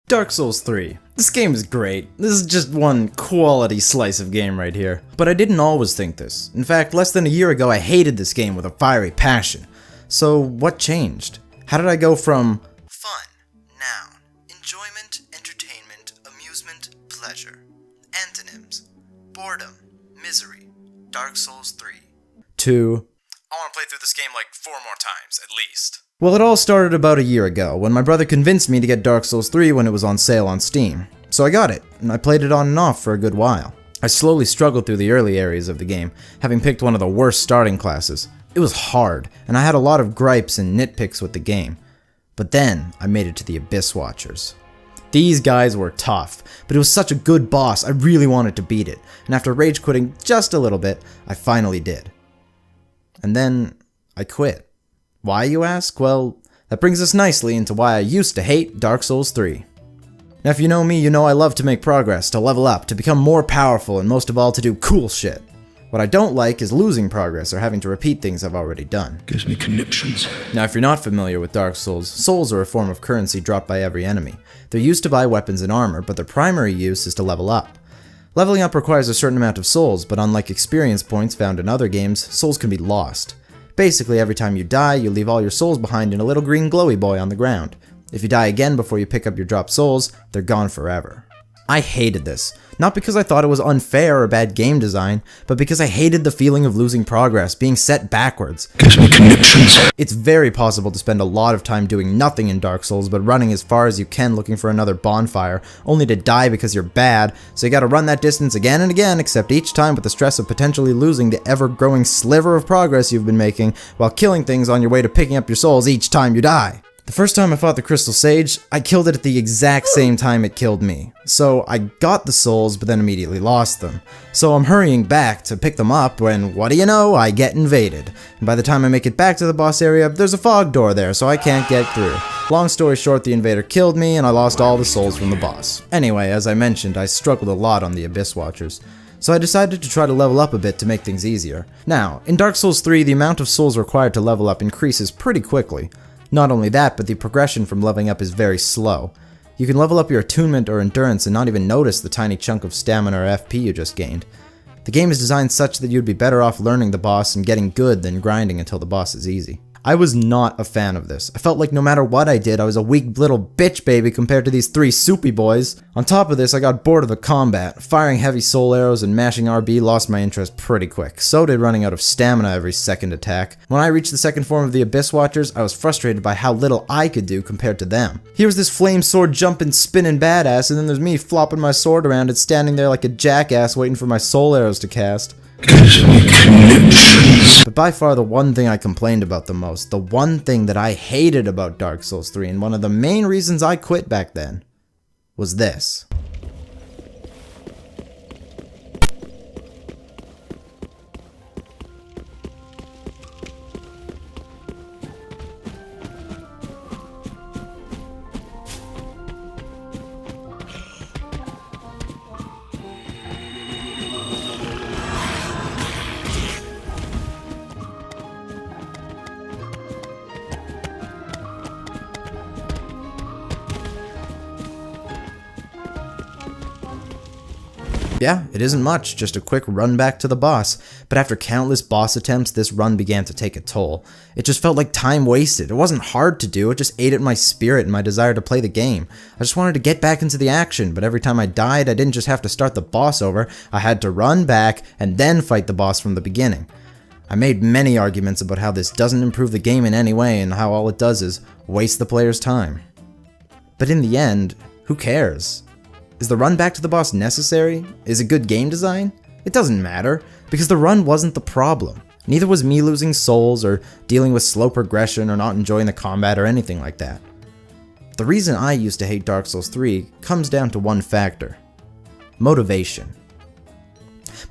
Dark Souls 3. This game is great. This is just one quality slice of game right here. But I didn't always think this. In fact, less than a year ago I hated this game with a fiery passion. So what changed? How did I go from fun, noun, enjoyment, entertainment, amusement, pleasure, antonyms, boredom, misery, Dark Souls 3, to I want to play through this game like 4 more times, at least. Well, it all started about a year ago, when my brother convinced me to get Dark Souls 3 when it was on sale on Steam. So I got it, and I played it on and off for a good while. I slowly struggled through the early areas of the game, having picked one of the worst starting classes. It was hard, and I had a lot of gripes and nitpicks with the game. But then, I made it to the Abyss Watchers. These guys were tough, but it was such a good boss, I really wanted to beat it, and after rage quitting just a little bit, I finally did. And then, I quit. Why, you ask? Well, that brings us nicely into why I used to hate Dark Souls 3. Now if you know me, you know I love to make progress, to level up, to become more powerful, and most of all to do cool shit. What I don't like is losing progress or having to repeat things I've already done. Gives me conniptions. Now if you're not familiar with Dark Souls, souls are a form of currency dropped by every enemy. They're used to buy weapons and armor, but their primary use is to level up. Leveling up requires a certain amount of souls, but unlike experience points found in other games, souls can be lost. Basically, every time you die, you leave all your souls behind in a little green glowy boy on the ground. If you die again before you pick up your dropped souls, they're gone forever. I hated this. Not because I thought it was unfair or bad game design, but because I hated the feeling of losing progress, being set backwards. Gives me conniptions. It's very possible to spend a lot of time doing nothing in Dark Souls, but running as far as you can looking for another bonfire, only to die because you're bad, so you gotta run that distance again and again, except each time with the stress of potentially losing the ever-growing sliver of progress you've been making, while killing things on your way to picking up your souls each time you die. The first time I fought the Crystal Sage, I killed it at the exact same time it killed me. So I got the souls, but then immediately lost them. So I'm hurrying back to pick them up when, what do you know, I get invaded. And by the time I make it back to the boss area, there's a fog door there, so I can't get through. Long story short, the invader killed me, and I lost all the souls from the boss. Anyway, as I mentioned, I struggled a lot on the Abyss Watchers. So I decided to try to level up a bit to make things easier. Now, in Dark Souls 3, the amount of souls required to level up increases pretty quickly. Not only that, but the progression from leveling up is very slow. You can level up your attunement or endurance and not even notice the tiny chunk of stamina or FP you just gained. The game is designed such that you'd be better off learning the boss and getting good than grinding until the boss is easy. I was not a fan of this. I felt like no matter what I did, I was a weak little bitch baby compared to these 3 soupy boys. On top of this, I got bored of the combat. Firing heavy soul arrows and mashing RB lost my interest pretty quick. So did running out of stamina every second attack. When I reached the second form of the Abyss Watchers, I was frustrated by how little I could do compared to them. Here's this flame sword jumping, spinning badass, and then there's me flopping my sword around and standing there like a jackass waiting for my soul arrows to cast. Gives me conniptions. But by far the one thing I complained about the most, the one thing that I hated about Dark Souls 3, and one of the main reasons I quit back then, was this. Yeah, it isn't much, just a quick run back to the boss, but after countless boss attempts, this run began to take a toll. It just felt like time wasted. It wasn't hard to do, it just ate at my spirit and my desire to play the game. I just wanted to get back into the action, but every time I died, I didn't just have to start the boss over, I had to run back and then fight the boss from the beginning. I made many arguments about how this doesn't improve the game in any way and how all it does is waste the player's time. But in the end, who cares? Is the run back to the boss necessary? Is it good game design? It doesn't matter, because the run wasn't the problem. Neither was me losing souls, or dealing with slow progression, or not enjoying the combat, or anything like that. The reason I used to hate Dark Souls 3 comes down to one factor: motivation.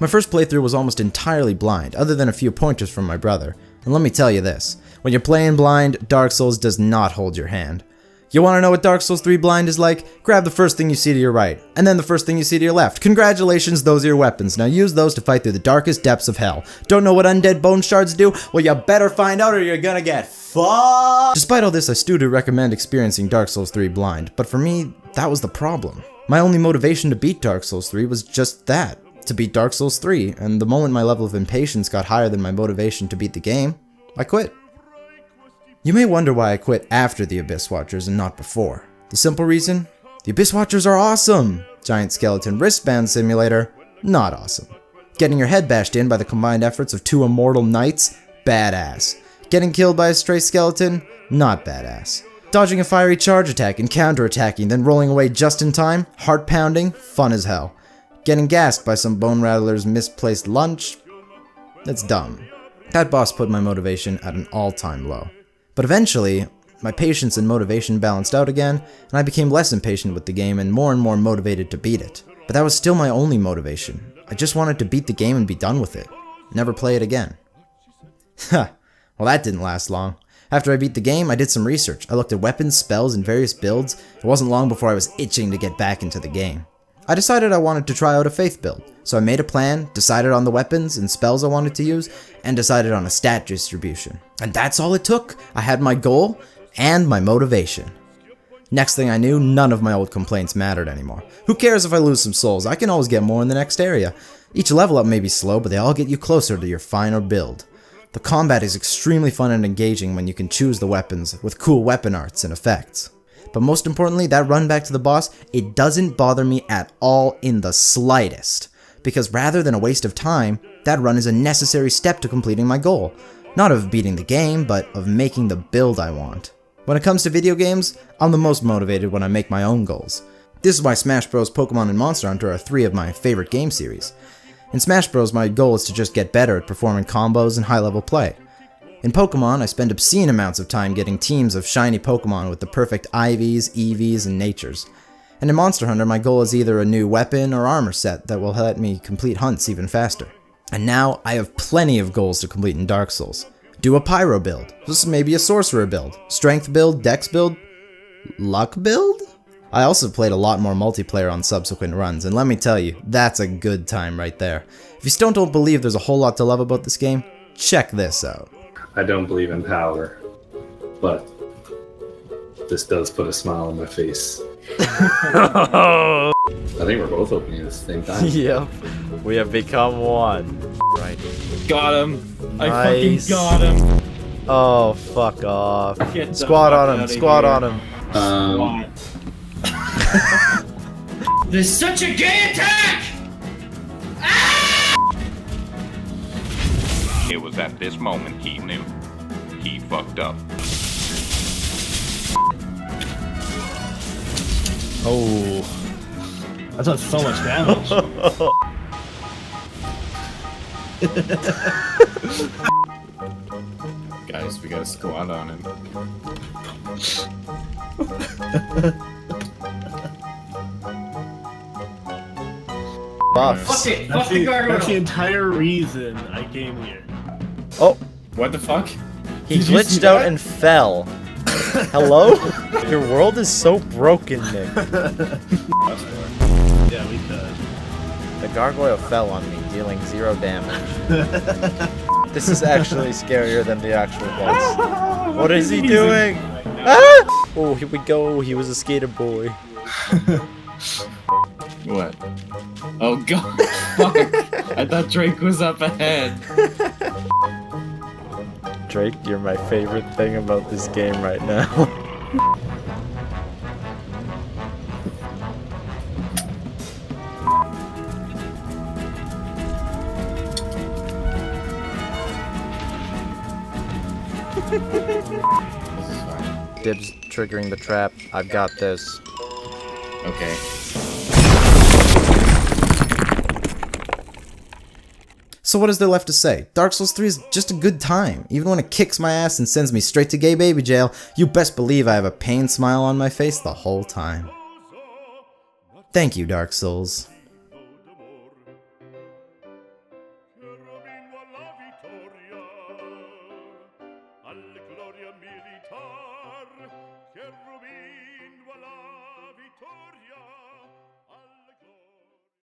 My first playthrough was almost entirely blind, other than a few pointers from my brother. And let me tell you this, when you're playing blind, Dark Souls does not hold your hand. You want to know what Dark Souls 3 blind is like? Grab the first thing you see to your right, and then the first thing you see to your left. Congratulations, those are your weapons. Now use those to fight through the darkest depths of hell. Don't know what undead bone shards do? Well, you better find out or you're gonna get fucked! Despite all this, I still do recommend experiencing Dark Souls 3 blind, but for me, that was the problem. My only motivation to beat Dark Souls 3 was just that, to beat Dark Souls 3, and the moment my level of impatience got higher than my motivation to beat the game, I quit. You may wonder why I quit after the Abyss Watchers and not before. The simple reason? The Abyss Watchers are awesome! Giant Skeleton Wristband Simulator, not awesome. Getting your head bashed in by the combined efforts of 2 immortal knights, badass. Getting killed by a stray skeleton, not badass. Dodging a fiery charge attack and counterattacking, then rolling away just in time, heart pounding, fun as hell. Getting gassed by some Bone Rattler's misplaced lunch, that's dumb. That boss put my motivation at an all-time low. But eventually, my patience and motivation balanced out again, and I became less impatient with the game and more motivated to beat it. But that was still my only motivation. I just wanted to beat the game and be done with it. Never play it again. Ha! Well, that didn't last long. After I beat the game, I did some research. I looked at weapons, spells, and various builds. It wasn't long before I was itching to get back into the game. I decided I wanted to try out a faith build, so I made a plan, decided on the weapons and spells I wanted to use, and decided on a stat distribution. And that's all it took. I had my goal and my motivation. Next thing I knew, none of my old complaints mattered anymore. Who cares if I lose some souls? I can always get more in the next area. Each level up may be slow, but they all get you closer to your final build. The combat is extremely fun and engaging when you can choose the weapons with cool weapon arts and effects. But most importantly, that run back to the boss, it doesn't bother me at all in the slightest. Because rather than a waste of time, that run is a necessary step to completing my goal. Not of beating the game, but of making the build I want. When it comes to video games, I'm the most motivated when I make my own goals. This is why Smash Bros, Pokemon, and Monster Hunter are 3 of my favorite game series. In Smash Bros, my goal is to just get better at performing combos and high-level play. In Pokemon, I spend obscene amounts of time getting teams of shiny Pokemon with the perfect IVs, EVs, and natures. And in Monster Hunter, my goal is either a new weapon or armor set that will let me complete hunts even faster. And now, I have plenty of goals to complete in Dark Souls. Do a Pyro build, this maybe a Sorcerer build, Strength build, Dex build, Luck build? I also played a lot more multiplayer on subsequent runs, and let me tell you, that's a good time right there. If you still don't believe there's a whole lot to love about this game, check this out. I don't believe in power, but this does put a smile on my face. I think we're both opening at the same time. Yep, we have become one. Right. Got him. I Nice. fucking got him. Oh, fuck off. Get the Squad fuck on him, outta squad here. on him. There's such a gay attack! It was at this moment he knew. He fucked up. Oh. That does so much damage. Guys, we got a squad on him. Buffs. Fuck That's the the gargoyle. entire reason I came here. Oh, What the fuck? he Did you see glitched out that? and fell. Hello? Your world is so broken, Nick. Yeah, we could. The gargoyle fell on me, dealing 0 damage. This is actually scarier than the actual boss. What is he doing? Ah! Oh, here we go. He was a skater boy. What? Oh god, fuck. I thought Drake was up ahead. Drake, you're my favorite thing about this game right now. This is fine. Dibs triggering the trap. I've got this. Okay. So what is there left to say? Dark Souls 3 is just a good time. Even when it kicks my ass and sends me straight to gay baby jail, you best believe I have a pained smile on my face the whole time. Thank you, Dark Souls.